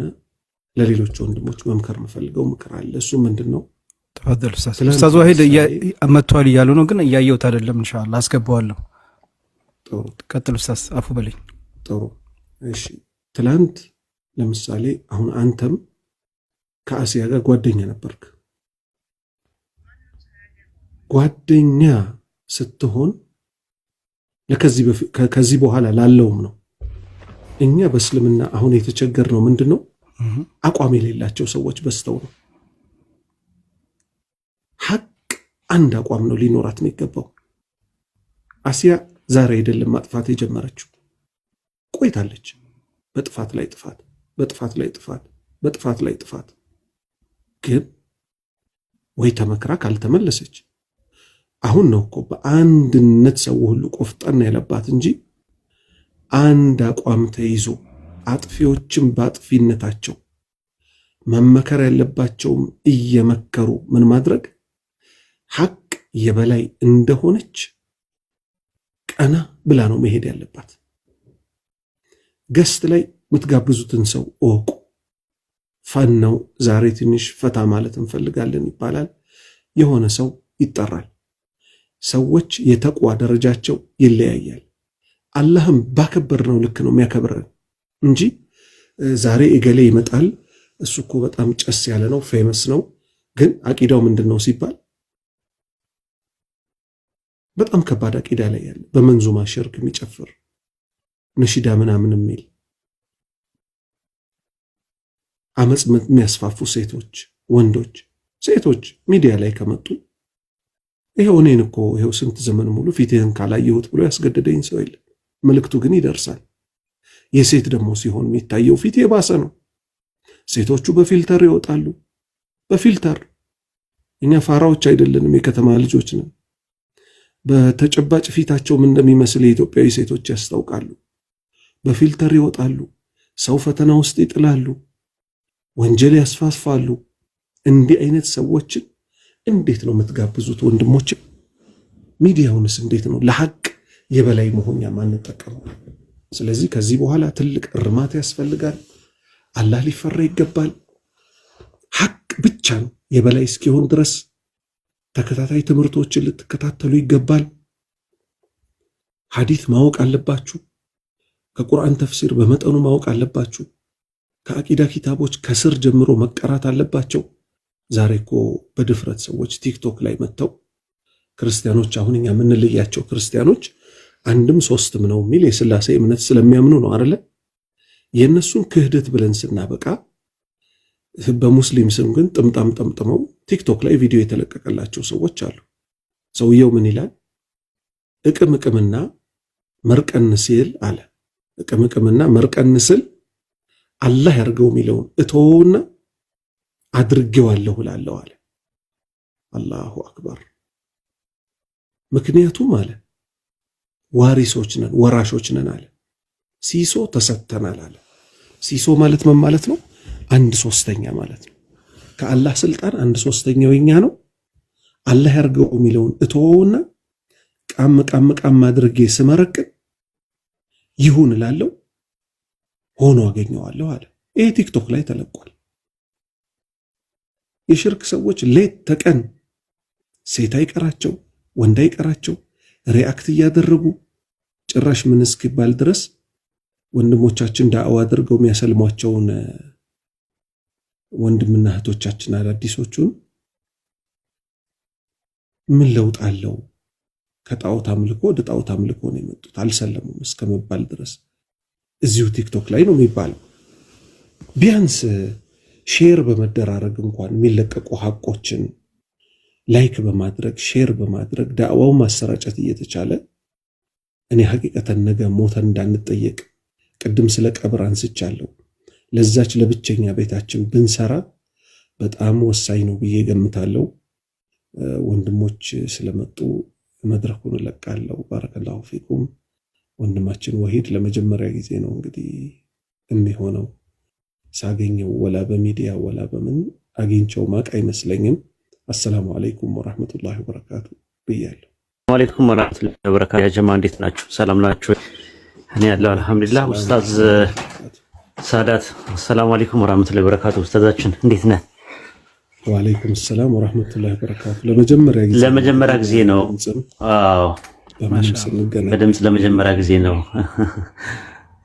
ለሌሎች ወንድሞች መምከር የምፈልገው ምክር አለ። እሱ ምንድነው? ተፈደል ኡስታዝ ዋሂድ መጥቷል እያሉ ነው፣ ግን እያየሁት አይደለም። ኢንሻአላህ አስገባዋለሁ። ጥሩ ቀጥል ኡስታዝ፣ አፉ በለኝ። ጥሩ እሺ። ትላንት ለምሳሌ አሁን አንተም ከአሲያ ጋር ጓደኛ ነበርክ። ጓደኛ ስትሆን ከዚህ በኋላ ላለውም ነው። እኛ በእስልምና አሁን የተቸገርነው ምንድነው? አቋም የሌላቸው ሰዎች በስተው ነው። ሐቅ አንድ አቋም ነው ሊኖራት ነው የሚገባው። አሲያ ዛሬ አይደለም ማጥፋት የጀመረችው፣ ቆይታለች። በጥፋት ላይ ጥፋት፣ በጥፋት ላይ ጥፋት፣ በጥፋት ላይ ጥፋት። ግን ወይ ተመክራ ካልተመለሰች አሁን ነው እኮ በአንድነት ሰው ሁሉ ቆፍጠና ያለባት እንጂ አንድ አቋም ተይዞ አጥፊዎችም በአጥፊነታቸው መመከር ያለባቸውም እየመከሩ ምን ማድረግ ሐቅ የበላይ እንደሆነች ቀና ብላ ነው መሄድ ያለባት። ገስት ላይ የምትጋብዙትን ሰው እወቁ። ፈናው ዛሬ ትንሽ ፈታ ማለት እንፈልጋለን ይባላል። የሆነ ሰው ይጠራል። ሰዎች የተቋ ደረጃቸው ይለያያል። አላህም ባከበር ነው ልክ ነው የሚያከብረን እንጂ ዛሬ እገሌ ይመጣል፣ እሱ እኮ በጣም ጨስ ያለ ነው፣ ፌመስ ነው፣ ግን አቂዳው ምንድነው ሲባል በጣም ከባድ አቂዳ ላይ ያለ በመንዙማ ሽርክ የሚጨፍር ነሺዳ ምናምን የሚል አመጽ የሚያስፋፉ ሴቶች፣ ወንዶች፣ ሴቶች ሚዲያ ላይ ከመጡ ይሄው እኔን እኮ ይሄው ስንት ዘመን ሙሉ ፊትህን ካላየሁት ብሎ ያስገደደኝ ሰው የለም። መልእክቱ ግን ይደርሳል። የሴት ደግሞ ሲሆን የሚታየው ፊት የባሰ ነው። ሴቶቹ በፊልተር ይወጣሉ። በፊልተር እኛ ፋራዎች አይደለንም፣ የከተማ ልጆች ነን። በተጨባጭ ፊታቸው ምን እንደሚመስል የኢትዮጵያዊ ሴቶች ያስታውቃሉ። በፊልተር ይወጣሉ። ሰው ፈተና ውስጥ ይጥላሉ። ወንጀል ያስፋፋሉ። እንዲህ አይነት ሰዎችን እንዴት ነው የምትጋብዙት ወንድሞች? ሚዲያውንስ እንዴት ነው ለሐቅ የበላይ መሆኛ ማንጠቀመው? ስለዚህ ከዚህ በኋላ ትልቅ እርማት ያስፈልጋል። አላህ ሊፈራ ይገባል። ሐቅ ብቻ ነው የበላይ እስኪሆን ድረስ ተከታታይ ትምህርቶችን ልትከታተሉ ይገባል። ሐዲስ ማወቅ አለባችሁ። ከቁርአን ተፍሲር በመጠኑ ማወቅ አለባችሁ። ከአቂዳ ኪታቦች ከስር ጀምሮ መቀራት አለባቸው። ዛሬ እኮ በድፍረት ሰዎች ቲክቶክ ላይ መጥተው ክርስቲያኖች፣ አሁን እኛ የምንለያቸው ክርስቲያኖች አንድም ሶስትም ነው የሚል የሥላሴ እምነት ስለሚያምኑ ነው አይደለ? የእነሱን ክህደት ብለን ስናበቃ በሙስሊም ስም ግን ጥምጣም ጠምጥመው ቲክቶክ ላይ ቪዲዮ የተለቀቀላቸው ሰዎች አሉ። ሰውየው ምን ይላል? እቅምቅምና መርቀን ሲል አለ። እቅምቅምና መርቀን ስል አላህ ያርገው የሚለውን እተወውና አድርጌዋለሁ እላለሁ አለ። አላሁ አክበር። ምክንያቱም አለ ዋሪሶች ነን፣ ወራሾች ነን አለ። ሲሶ ተሰጥተናል አለ። ሲሶ ማለት ምን ማለት ነው? 1/3 ማለት ነው። ከአላህ ስልጣን 1/3 የኛ ነው። አላህ ያርገው የሚለውን እተወውና ቃም ቃም ቃም አድርጌ ስመረቅን ይሁን እላለሁ፣ ሆኖ አገኘዋለሁ አለ። ይሄ ቲክቶክ ላይ ተለቋል። የሽርክ ሰዎች ሌት ተቀን ሴት አይቀራቸው ወንድ አይቀራቸው ሪአክት እያደረጉ ጭራሽ ምን እስኪባል ድረስ ወንድሞቻችን ዳዕዋ አድርገው የሚያሰልሟቸውን ወንድምና እህቶቻችን አዳዲሶቹን ምን ለውጥ አለው? ከጣዖት አምልኮ ወደ ጣዖት አምልኮ ነው የመጡት፣ አልሰለሙም እስከመባል ድረስ እዚሁ ቲክቶክ ላይ ነው የሚባለው። ቢያንስ ሼር በመደራረግ እንኳን የሚለቀቁ ሐቆችን ላይክ በማድረግ ሼር በማድረግ ዳዕዋው ማሰራጨት እየተቻለ እኔ ሐቂቀተን ነገ ሞተን እንዳንጠየቅ ቅድም ስለ ቀብር አንስቻለሁ። ለዛች ለብቸኛ ቤታችን ብንሰራ በጣም ወሳኝ ነው ብዬ ገምታለሁ። ወንድሞች ስለመጡ መድረኩን እለቃለሁ። ባረከላሁ ፊኩም። ወንድማችን ወሂድ ለመጀመሪያ ጊዜ ነው እንግዲህ የሚሆነው ሳገኘው፣ ወላ በሚዲያ ወላ በምን አግኝቸው ማቅ አይመስለኝም። አሰላሙ አለይኩም ወራህመቱላሂ ወበረካቱ ብያለሁ። ወአለይኩም ወራህመቱላሂ ወበረካቱ። ያ ጀማ እንዴት ናችሁ? ሰላም ናችሁ? እኔ ያለው አልሐምዱሊላህ። ኡስታዝ ሳዳት ሰላም አለይኩም ወራህመቱላሂ ወበረካቱ። ኡስታዛችን እንዴት ነህ? ወአለይኩም ሰላም ወራህመቱላሂ ወበረካቱ። ለመጀመሪያ ጊዜ ነው። አዎ በድምጽ ለመጀመሪያ ጊዜ ነው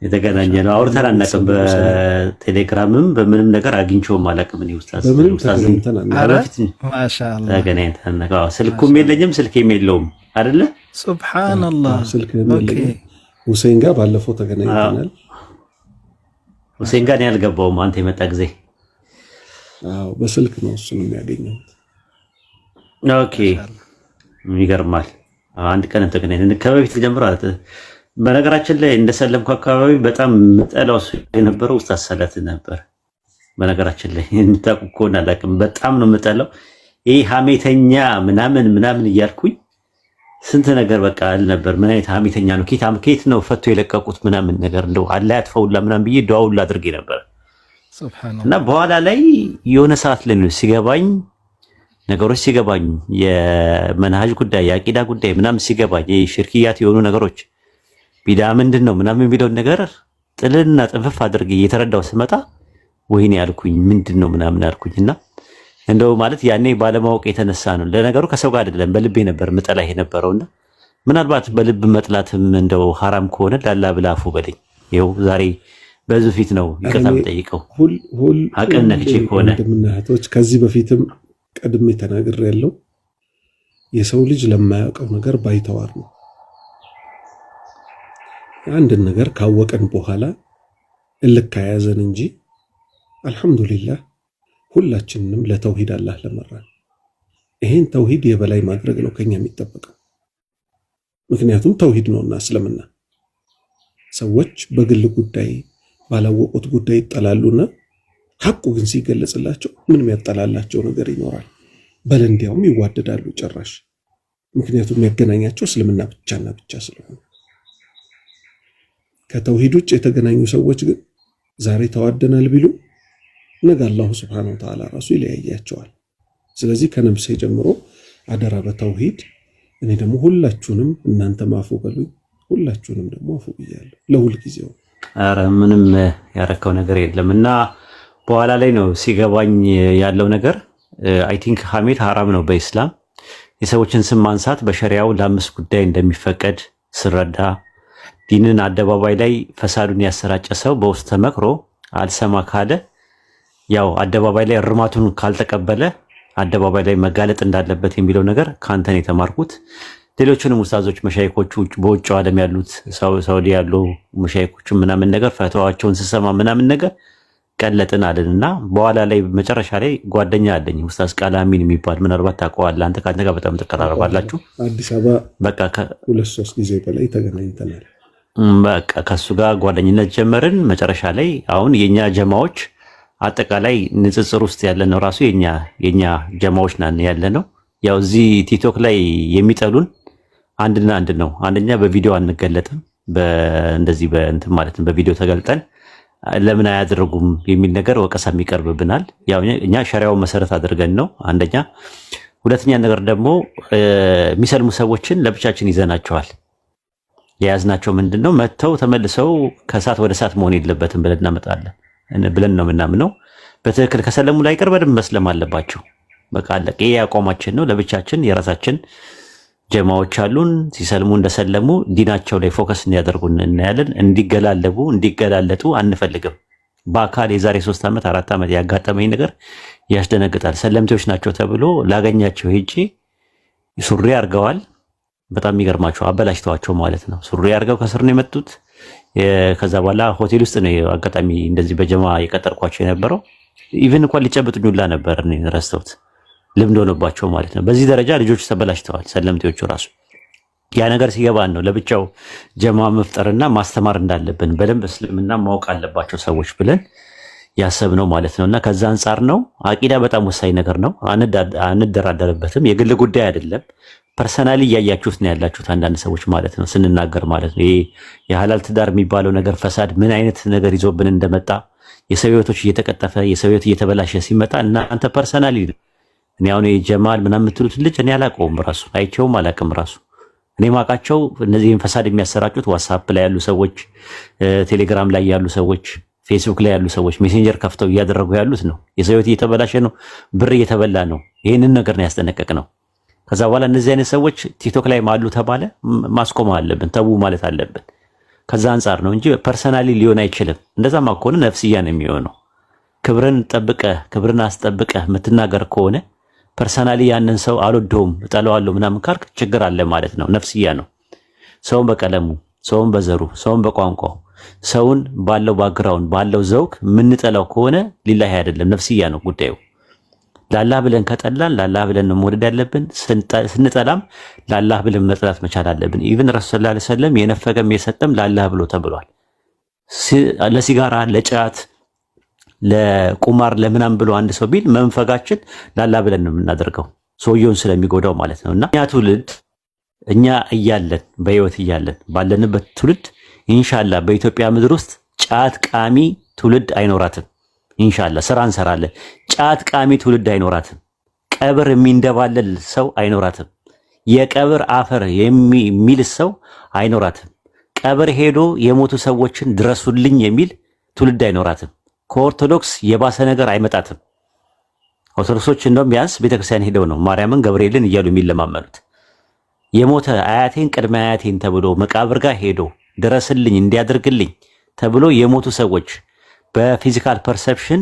የተገናኘ ነው። አውርተን አናውቅም። በቴሌግራምም በምንም ነገር አግኝቼውም አላውቅም። እኔ ኡስታዝ ማሻአላህ ተገናኝተን ስልኩም የለኝም ስልኬም የለውም አይደለ? ሱብሃንአላህ። ስልክም የለኝም። ሁሴን ጋር ባለፈው ተገናኝተናል። ሁሴን ጋር እኔ አልገባውም አንተ የመጣ ጊዜ። አዎ በስልክ ነው እሱን የሚያገኘሁት። ኦኬ ይገርማል። አንድ ቀን ተገናኝተን ከበፊት ጀምሮ በነገራችን ላይ እንደሰለምኩ አካባቢ በጣም ምጠላው የነበረው ኡስታዝ ሳዳት ነበር። በነገራችን ላይ እንታቁ ከሆነ አላውቅም፣ በጣም ነው ምጠላው። ይሄ ሐሜተኛ ምናምን እያልኩኝ ስንት ነገር በቃ አልነበር። ምን አይነት ሐሜተኛ ነው? ኬት ነው ፈቶ የለቀቁት ምናምን ነገር እንደው አላህ ያጥፈውላ ምናምን ብዬ ዱዓውላ አድርጌ ነበር። ሱብሃንአላህ። እና በኋላ ላይ የሆነ ሰዓት ላይ ነው ሲገባኝ ነገሮች ሲገባኝ የመንሃጅ ጉዳይ የአቂዳ ጉዳይ ምናምን ሲገባኝ የሽርክያት የሆኑ ነገሮች ቢዳ ምንድን ነው ምናምን የሚለውን ነገር ጥልና ጥንፍፍ አድርጌ እየተረዳው ስመጣ ወይኔ ያልኩኝ ምንድን ነው ምናምን ያልኩኝና እንደው ማለት ያኔ ባለማወቅ የተነሳ ነው። ለነገሩ ከሰው ጋር አይደለም በልቤ ነበር ምጠላ የነበረውና ምናልባት በልብ መጥላትም እንደው ሐራም ከሆነ ላላ ብላፉ በለኝ። ይኸው ዛሬ በዙ ፊት ነው ይቅርታ የምጠይቀው። አቀን ነክቼ ከሆነ ወንድምና እህቶች ከዚህ በፊትም ቀድሜ ተናግሬያለሁ። የሰው ልጅ ለማያውቀው ነገር ባይተዋር ነው። አንድን ነገር ካወቀን በኋላ እልክ ያዘን እንጂ አልহামዱሊላህ ሁላችንንም ለተውሂድ አላህ ለመራን። ይሄን ተውሂድ የበላይ ማድረግ ነው ከኛ የሚጠበቀው። ምክንያቱም ተውሂድ ነውና እስልምና። ሰዎች በግል ጉዳይ ባላወቁት ጉዳይ ይጠላሉና ሐቁ ግን ሲገለጽላቸው ምንም ያጠላላቸው ነገር ይኖራል። በል እንዲያውም ይዋደዳሉ ጭራሽ። ምክንያቱም የሚያገናኛቸው እስልምና ብቻና ብቻ ስለሆነ። ከተውሂድ ውጭ የተገናኙ ሰዎች ግን ዛሬ ተዋደናል ቢሉ ነገ አላሁ ሱብሓነሁ ወተዓላ ራሱ ይለያያቸዋል። ስለዚህ ከነፍሴ ጀምሮ አደራ በተውሂድ። እኔ ደግሞ ሁላችሁንም እናንተ ማፉ በሉኝ፣ ሁላችሁንም ደግሞ አፉ ብያለሁ ለሁል ጊዜው። ኧረ ምንም ያረከው ነገር የለም እና በኋላ ላይ ነው ሲገባኝ ያለው ነገር። አይ ቲንክ ሐሜት ሐራም ነው በኢስላም። የሰዎችን ስም ማንሳት በሸሪያው ለአምስት ጉዳይ እንደሚፈቀድ ስረዳ፣ ዲንን አደባባይ ላይ ፈሳዱን ያሰራጨ ሰው በውስጥ ተመክሮ አልሰማ ካለ ያው አደባባይ ላይ እርማቱን ካልተቀበለ አደባባይ ላይ መጋለጥ እንዳለበት የሚለው ነገር ካንተን የተማርኩት። ሌሎችንም ኡስታዞች መሻይኮቹ በውጭ ዓለም ያሉት ሳውዲ ያሉ መሻይኮቹ ምናምን ነገር ፈተዋቸውን ስሰማ ምናምን ነገር ቀለጥን አለንና በኋላ ላይ መጨረሻ ላይ ጓደኛ አለኝ ኡስታዝ ቃላሚን የሚባል ምናልባት ታውቀዋለህ አንተ። ካንተ ጋር በጣም ተቀራረባላችሁ። አዲስ አበባ በቃ 2-3 ጊዜ በላይ ተገናኝተናል። በቃ ከሱ ጋር ጓደኝነት ጀመርን። መጨረሻ ላይ አሁን የኛ ጀማዎች አጠቃላይ ንጽጽር ውስጥ ያለነው ራሱ የኛ ጀማዎች ነን ያለነው። ያው እዚህ ቲክቶክ ላይ የሚጠሉን አንድና አንድ ነው። አንደኛ በቪዲዮ አንገለጥም፣ እንደዚህ በእንትን ማለት ነው። በቪዲዮ ተገልጠን ለምን አያደርጉም የሚል ነገር ወቀሳ የሚቀርብብናል። ያው እኛ ሸሪዓውን መሰረት አድርገን ነው አንደኛ። ሁለተኛ ነገር ደግሞ የሚሰልሙ ሰዎችን ለብቻችን ይዘናቸዋል። የያዝናቸው ምንድነው መተው ተመልሰው ከእሳት ወደ እሳት መሆን የለበትም ብለን እናመጣለን ብለን ነው ምናምነው። በትክክል ከሰለሙ ላይ ቀር በደንብ መስለም አለባቸው። በቃ አለቀ። ይሄ አቋማችን ነው። ለብቻችን የራሳችን ጀማዎች አሉን። ሲሰልሙ እንደሰለሙ ዲናቸው ላይ ፎከስ እንዲያደርጉ እናያለን። እንዲገላለጡ አንፈልግም። በአካል የዛሬ 3 ዓመት 4 ዓመት ያጋጠመኝ ነገር ያስደነግጣል። ሰለምቴዎች ናቸው ተብሎ ላገኛቸው ሄጄ ሱሪ አድርገዋል። በጣም የሚገርማቸው አበላሽተዋቸው ማለት ነው። ሱሪ አድርገው ከስር ነው የመጡት። ከዛ በኋላ ሆቴል ውስጥ ነው አጋጣሚ እንደዚህ በጀማ የቀጠርኳቸው የነበረው። ኢቭን እንኳን ሊጨብጡኝ ሁላ ነበር ረስተውት ልምድ ሆነባቸው ማለት ነው። በዚህ ደረጃ ልጆቹ ተበላሽተዋል፣ ሰለምቴዎቹ ራሱ። ያ ነገር ሲገባን ነው ለብቻው ጀማ መፍጠርና ማስተማር እንዳለብን በደንብ እስልምና ማወቅ አለባቸው ሰዎች ብለን ያሰብነው ማለት ነውና ከዛ አንጻር ነው። አቂዳ በጣም ወሳኝ ነገር ነው፣ አንደራደርበትም። የግል ጉዳይ አይደለም። ፐርሰናሊ እያያችሁት ነው ያላችሁት አንዳንድ ሰዎች ማለት ነው ስንናገር ማለት ነው። ይሄ የሐላል ትዳር የሚባለው ነገር ፈሳድ ምን አይነት ነገር ይዞብን እንደመጣ የሰው ሕይወቶች እየተቀጠፈ የሰው ሕይወት እየተበላሸ ሲመጣ እናንተ ፐርሰናሊ እኔ አሁን የጀማል ምናምን የምትሉት ልጅ እኔ አላውቀውም፣ ራሱ አይቼውም አላውቅም። ራሱ እኔ ማውቃቸው እነዚህን ፈሳድ የሚያሰራጩት ዋትስአፕ ላይ ያሉ ሰዎች፣ ቴሌግራም ላይ ያሉ ሰዎች፣ ፌስቡክ ላይ ያሉ ሰዎች ሜሴንጀር ከፍተው እያደረጉ ያሉት ነው። የሰው ሕይወት እየተበላሸ ነው፣ ብር እየተበላ ነው። ይህንን ነገር ነው ያስጠነቀቅ ነው። ከዛ በኋላ እነዚህ አይነት ሰዎች ቲክቶክ ላይ ማሉ ተባለ ማስቆም አለብን፣ ተው ማለት አለብን። ከዛ አንጻር ነው እንጂ ፐርሰናሊ ሊሆን አይችልም። እንደዛማ ከሆነ ነፍስያ ነው የሚሆነው። ክብርን ጠብቀህ ክብርን አስጠብቀህ የምትናገር ከሆነ ፐርሰናሊ ያንን ሰው አልወደውም እጠላዋለሁ ምናምን ካልክ ችግር አለ ማለት ነው። ነፍስያ ነው። ሰውን በቀለሙ፣ ሰውን በዘሩ፣ ሰውን በቋንቋው፣ ሰውን ባለው ባግራውንድ ባለው ዘውግ የምንጠላው ከሆነ ሊላሂ አይደለም፣ ነፍስያ ነው ጉዳዩ። ላላህ ብለን ከጠላን ላላህ ብለን ነው መውደድ ያለብን። ስንጠላም ላላህ ብለን መጥላት መቻል አለብን። ኢቭን ረሱል ሰለላሁ ዐለይሂ ወሰለም የነፈገም የሰጠም ላላህ ብሎ ተብሏል። ለሲጋራ፣ ለጫት፣ ለቁማር ለምናም ብሎ አንድ ሰው ቢል መንፈጋችን ላላህ ብለን ነው የምናደርገው ሰውየውን ስለሚጎዳው ማለት ነውና እኛ ትውልድ እኛ እያለን በህይወት እያለን ባለንበት ትውልድ ኢንሻአላህ በኢትዮጵያ ምድር ውስጥ ጫት ቃሚ ትውልድ አይኖራትም። ኢንሻአላህ ስራ እንሰራለን። ጫት ቃሚ ትውልድ አይኖራትም። ቀብር የሚንደባለል ሰው አይኖራትም። የቀብር አፈር የሚል ሰው አይኖራትም። ቀብር ሄዶ የሞቱ ሰዎችን ድረሱልኝ የሚል ትውልድ አይኖራትም። ከኦርቶዶክስ የባሰ ነገር አይመጣትም። ኦርቶዶክሶች እንደውም ቢያንስ ቤተክርስቲያን ሄደው ነው ማርያምን ገብርኤልን እያሉ የሚለማመኑት። የሞተ አያቴን ቅድመ አያቴን ተብሎ መቃብር ጋር ሄዶ ድረስልኝ እንዲያደርግልኝ ተብሎ የሞቱ ሰዎች በፊዚካል ፐርሰፕሽን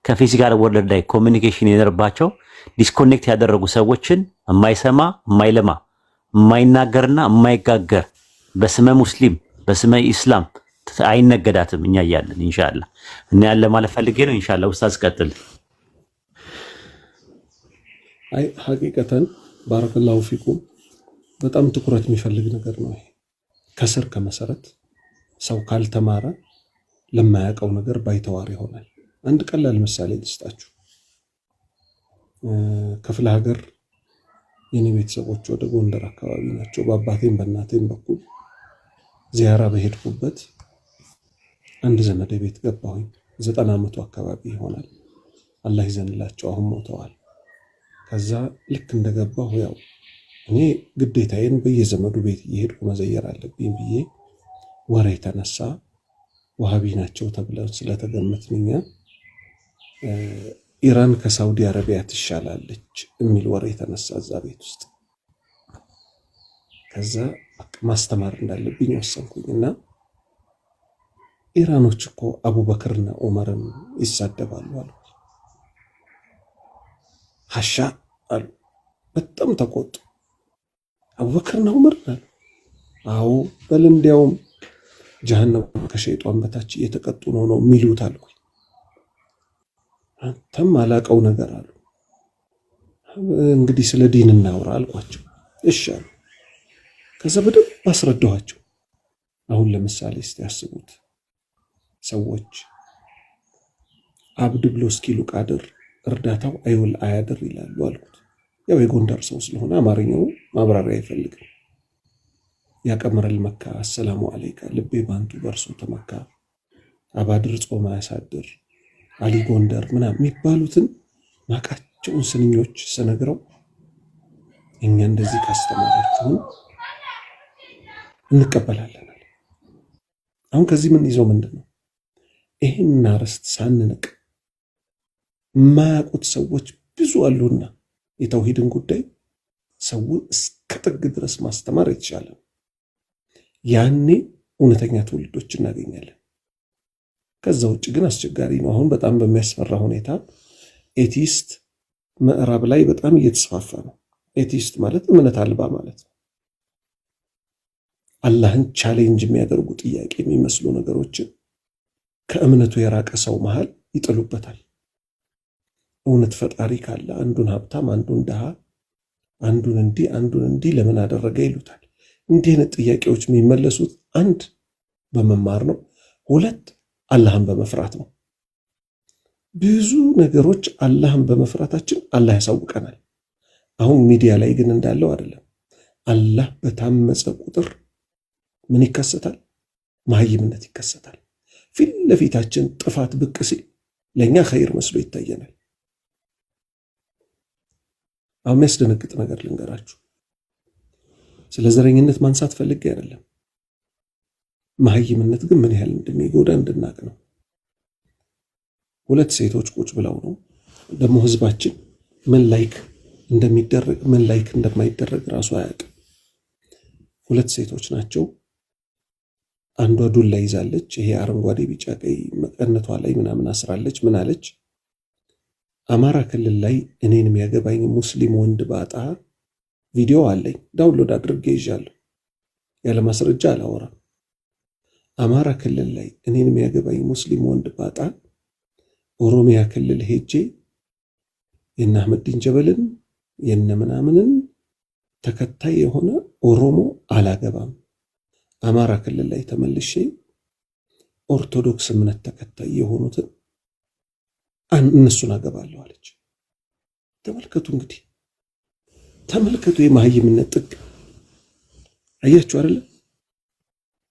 ከፊዚካል ወርልድ ላይ ኮሚኒኬሽን የነበረባቸው ዲስኮኔክት ያደረጉ ሰዎችን የማይሰማ የማይለማ የማይናገርና የማይጋገር በስመ ሙስሊም በስመ ኢስላም አይነገዳትም። እኛ እያለን ኢንሻአላህ እና ያለ ማለት ፈልጌ ነው። ኢንሻአላህ ኡስታዝ ቀጥል። አይ ሐቂቀተን ባረከላሁ ፊኩም በጣም ትኩረት የሚፈልግ ነገር ነው ይሄ። ከስር ከመሰረት ሰው ካልተማረ ለማያውቀው ነገር ባይተዋር ይሆናል። አንድ ቀላል ምሳሌ ልስጣችሁ። ክፍለ ሀገር የኔ ቤተሰቦች ወደ ጎንደር አካባቢ ናቸው። በአባቴም በእናቴም በኩል ዚያራ በሄድኩበት አንድ ዘመድ ቤት ገባሁኝ። 90 ዓመቱ አካባቢ ይሆናል። አላህ ይዘንላቸው፣ አሁን ሞተዋል። ከዛ ልክ እንደገባሁ ያው እኔ ግዴታዬን በየዘመዱ ቤት እየሄድኩ መዘየር አለብኝ ብዬ ወሬ ተነሳ። ዋሃቢ ናቸው ተብለን ስለተገመትንኛ ኢራን ከሳውዲ አረቢያ ትሻላለች የሚል ወሬ ተነሳ እዛ ቤት ውስጥ። ከዛ ማስተማር እንዳለብኝ ወሰንኩኝና ኢራኖች እኮ አቡበክርና ዑመርን ይሳደባሉ አሉ። ሐሻ አሉ። በጣም ተቆጡ። አቡበክርና ዑመር አሉ። አዎ በል እንዲያውም ጀሃነም ከሸይጣን በታች እየተቀጡ ነው የሚሉት አልኩ። አንተም አላቀው ነገር አሉ። እንግዲህ ስለ ዲን እናውራ አልኳቸው። እሺ አሉ። ከዛ በደንብ አስረዳኋቸው። አሁን ለምሳሌ እስቲ ያስቡት፣ ሰዎች አብድ ብሎ እስኪሉ ቃድር እርዳታው አይውል አያድር ይላሉ አልኩት። ያው የጎንደር ሰው ስለሆነ አማርኛው ማብራሪያ አይፈልግም። ያቀመረል መካ አሰላሙ አለይካ ልቤ ባንቱ በርሶ ተመካ አባድር ጾማ ያሳድር አሊ ጎንደር ምናምን የሚባሉትን ማቃቸውን ስንኞች ስነግረው እኛ እንደዚህ ካስተማራችሁን እንቀበላለን። አሁን ከዚህ ምን ይዘው ምንድነው ይሄን አርስት ሳንንቅ ማያውቁት ሰዎች ብዙ አሉና የተውሂድን ጉዳይ ሰውን እስከ ጥግ ድረስ ማስተማር የተቻለ ያኔ እውነተኛ ትውልዶች እናገኛለን። ከዛ ውጭ ግን አስቸጋሪ ነው። አሁን በጣም በሚያስፈራ ሁኔታ ኤቲስት ምዕራብ ላይ በጣም እየተስፋፋ ነው። ኤቲስት ማለት እምነት አልባ ማለት ነው። አላህን ቻሌንጅ የሚያደርጉ ጥያቄ የሚመስሉ ነገሮችን ከእምነቱ የራቀ ሰው መሃል ይጥሉበታል። እውነት ፈጣሪ ካለ አንዱን ሀብታም አንዱን ድሃ አንዱን እንዲህ ለምን አደረገ ይሉታል። እንዲህ አይነት ጥያቄዎች የሚመለሱት አንድ በመማር ነው፣ ሁለት አላህን በመፍራት ነው። ብዙ ነገሮች አላህን በመፍራታችን አላህ ያሳውቀናል። አሁን ሚዲያ ላይ ግን እንዳለው አይደለም። አላህ በታመፀ ቁጥር ምን ይከሰታል? መሀይምነት ይከሰታል። ፊት ለፊታችን ጥፋት ብቅ ሲል ለእኛ ኸይር መስሎ ይታየናል። አሁን የሚያስደነግጥ ነገር ልንገራችሁ። ስለ ዘረኝነት ማንሳት ፈልጌ አይደለም። መሀይምነት ግን ምን ያህል እንደሚጎዳ እንድናቅ ነው። ሁለት ሴቶች ቁጭ ብለው ነው ደግሞ ህዝባችን ምን ላይክ እንደሚደረግ ምን ላይክ እንደማይደረግ ራሱ አያውቅም። ሁለት ሴቶች ናቸው። አንዷ ዱላ ይዛለች። ይሄ አረንጓዴ ቢጫ ቀይ መቀነቷ ላይ ምናምን አስራለች። ምን አለች? አማራ ክልል ላይ እኔን የሚያገባኝ ሙስሊም ወንድ ባጣ ቪዲዮ አለኝ፣ ዳውንሎድ አድርጌ ይዣለሁ። ያለ ማስረጃ አላወራም። አማራ ክልል ላይ እኔን የሚያገባኝ ሙስሊም ወንድ ባጣ ኦሮሚያ ክልል ሄጄ የነ አህመዲን ጀበልን የነ ምናምንን ተከታይ የሆነ ኦሮሞ አላገባም። አማራ ክልል ላይ ተመልሼ ኦርቶዶክስ እምነት ተከታይ የሆኑትን እነሱን አገባለሁ አለች። ተመልከቱ እንግዲህ ተመልከቱ፣ የመሀይምነት ጥግ አያችሁ አይደል?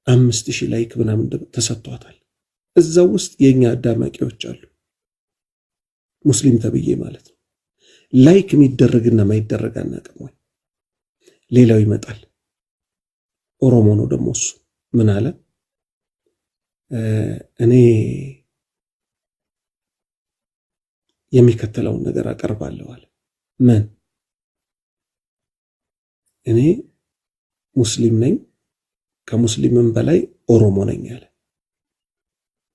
5000 ላይክ ምናምን ተሰጥቷታል። እዛው ውስጥ የኛ አዳማቂዎች አሉ፣ ሙስሊም ተብዬ ማለት ነው። ላይክ የሚደረግና ማይደረግ አናውቅም ወይ? ሌላው ይመጣል። ኦሮሞ ነው ደግሞ እሱ ምን አለ? እኔ የሚከተለውን ነገር አቀርባለሁ አለ። ምን? እኔ ሙስሊም ነኝ፣ ከሙስሊምም በላይ ኦሮሞ ነኝ አለ።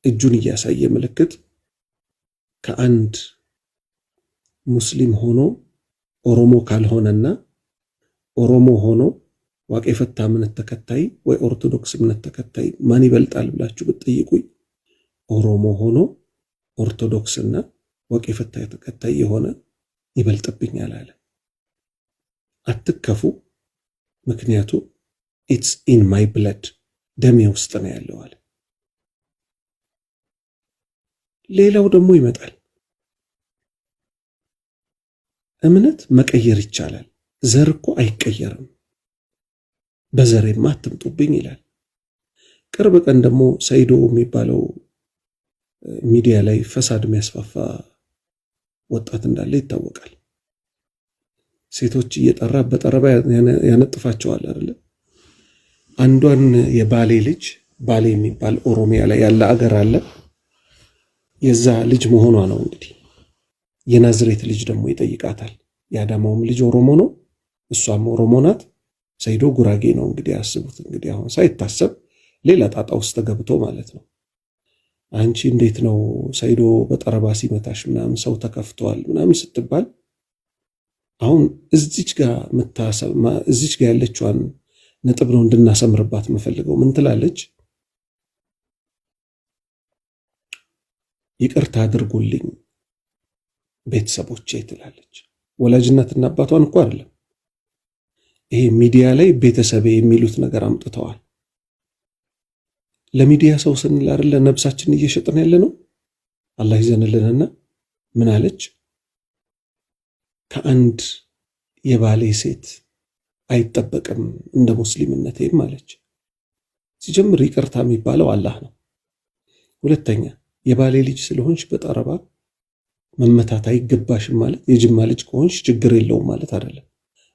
እጁን እያሳየ ምልክት ከአንድ ሙስሊም ሆኖ ኦሮሞ ካልሆነና ኦሮሞ ሆኖ ዋቄፈታ እምነት ተከታይ ወይ ኦርቶዶክስ እምነት ተከታይ ማን ይበልጣል ብላችሁ ብትጠይቁኝ ኦሮሞ ሆኖ ኦርቶዶክስና ዋቄፈታ ተከታይ የሆነ ይበልጥብኛል አለ። አትከፉ፣ ምክንያቱ it's in my blood ደሜ ውስጥ ነው ያለው አለ። ሌላው ደግሞ ይመጣል። እምነት መቀየር ይቻላል፣ ዘር እኮ አይቀየርም፣ በዘሬማ አትምጡብኝ ይላል። ቅርብ ቀን ደግሞ ሰይዶ የሚባለው ሚዲያ ላይ ፈሳድ የሚያስፋፋ ወጣት እንዳለ ይታወቃል። ሴቶች እየጠራ በጠረባ ያነጥፋቸዋል አይደል? አንዷን የባሌ ልጅ ባሌ የሚባል ኦሮሚያ ላይ ያለ አገር አለ። የዛ ልጅ መሆኗ ነው እንግዲህ። የናዝሬት ልጅ ደግሞ ይጠይቃታል። የአዳማውም ልጅ ኦሮሞ ነው፣ እሷም ኦሮሞ ናት። ሰይዶ ጉራጌ ነው እንግዲህ። አስቡት እንግዲህ አሁን ሳይታሰብ ሌላ ጣጣ ውስጥ ገብቶ ማለት ነው። አንቺ እንዴት ነው ሰይዶ በጠረባ ሲመታሽ ምናምን ሰው ተከፍቷል ምናምን ስትባል አሁን እዚች ጋር ያለችዋን ነጥብ ነው እንድናሰምርባት የምፈልገው። ምን ትላለች? ይቅርታ አድርጉልኝ ቤተሰቦቼ ትላለች። ወላጅናትና አባቷን እኮ አይደለም፣ ይሄ ሚዲያ ላይ ቤተሰቤ የሚሉት ነገር አምጥተዋል። ለሚዲያ ሰው ስንል አይደለ ነብሳችንን እየሸጥን ያለ ነው። አላህ ይዘንልንና ምን አለች? ከአንድ የባሌ ሴት አይጠበቅም እንደ ሙስሊምነቴም አለች። ሲጀምር ይቅርታ የሚባለው አላህ ነው። ሁለተኛ የባሌ ልጅ ስለሆንሽ በጠረባ መመታት አይገባሽም ማለት የጅማ ልጅ ከሆንሽ ችግር የለውም ማለት አይደለም፣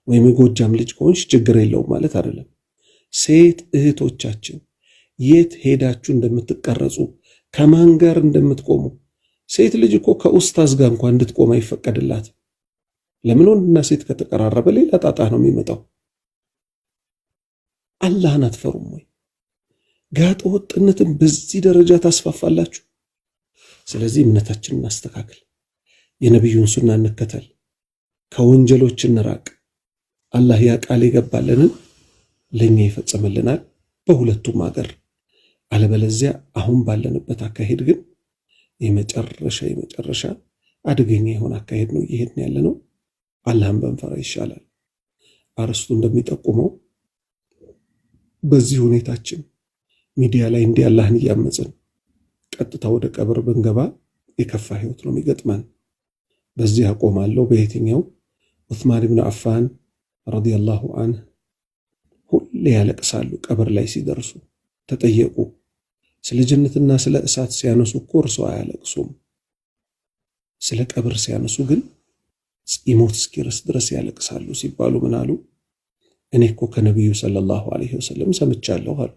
ወይም የጎጃም ልጅ ከሆንሽ ችግር የለውም ማለት አይደለም። ሴት እህቶቻችን የት ሄዳችሁ እንደምትቀረጹ ከማን ጋር እንደምትቆሙ፣ ሴት ልጅ እኮ ከኡስታዝ ጋር እንኳን እንድትቆም አይፈቀድላትም። ለምን? ወንድና ሴት ከተቀራረበ ሌላ ጣጣ ነው የሚመጣው። አላህን አትፈሩም ወይ? ጋጠ ወጥነትን በዚህ ደረጃ ታስፋፋላችሁ። ስለዚህ እምነታችንን እናስተካክል፣ የነቢዩን ሱና እንከተል፣ ከወንጀሎች እንራቅ። አላህ ያ ቃል የገባልንን ለኛ ይፈጽምልናል በሁለቱም ሀገር። አለበለዚያ አሁን ባለንበት አካሄድ ግን የመጨረሻ አደገኛ የሆነ አካሄድ ነው እየሄድን ያለ ነው። አላህን በንፈራ ይሻላል። አርስቱ እንደሚጠቁመው በዚህ ሁኔታችን ሚዲያ ላይ እንዲህ አላህን እያመጽን ቀጥታ ወደ ቀብር ብንገባ የከፋ ህይወት ነው የሚገጥመን። በዚህ አቆማለሁ። በየትኛው ዑስማን ኢብኑ አፋን ረዲየላሁ ዐንሁ ሁሌ ያለቅሳሉ ቀብር ላይ ሲደርሱ። ተጠየቁ፣ ስለ ጀነትና ስለ እሳት ሲያነሱ እኮ እርሶ አያለቅሱም፣ ስለ ቀብር ሲያነሱ ግን ሞት እስኪርስ ድረስ ያለቅሳሉ ሲባሉ ምን አሉ? እኔ እኮ ከነቢዩ ሰለላሁ ዐለይሂ ወሰለም ሰምቻለሁ አሉ።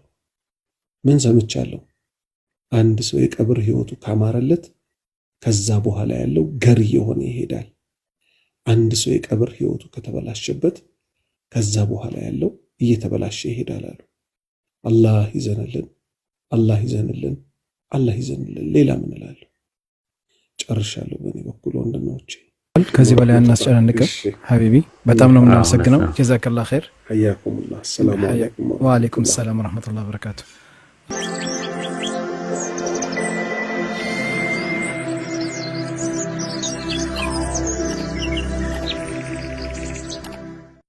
ምን ሰምቻለሁ? አንድ ሰው የቀብር ህይወቱ ካማረለት ከዛ በኋላ ያለው ገር እየሆነ ይሄዳል። አንድ ሰው የቀብር ህይወቱ ከተበላሸበት ከዛ በኋላ ያለው እየተበላሸ ይሄዳል አሉ። አላህ ይዘንልን፣ አላህ ይዘንልን፣ አላህ ይዘንልን። ሌላ ምን እላለሁ? ጨርሻለሁ በእኔ በኩል ወንድሞቼ። ከዚህ በላይ አናስጨናንቅም። ሀቢቢ በጣም ነው የምናመሰግነው። ጀዛከላህ ኸይር። ሐያኩሙላህ። ሰላም አለይኩም ወአለይኩም ሰላም ወራህመቱላሂ ወበረካቱ።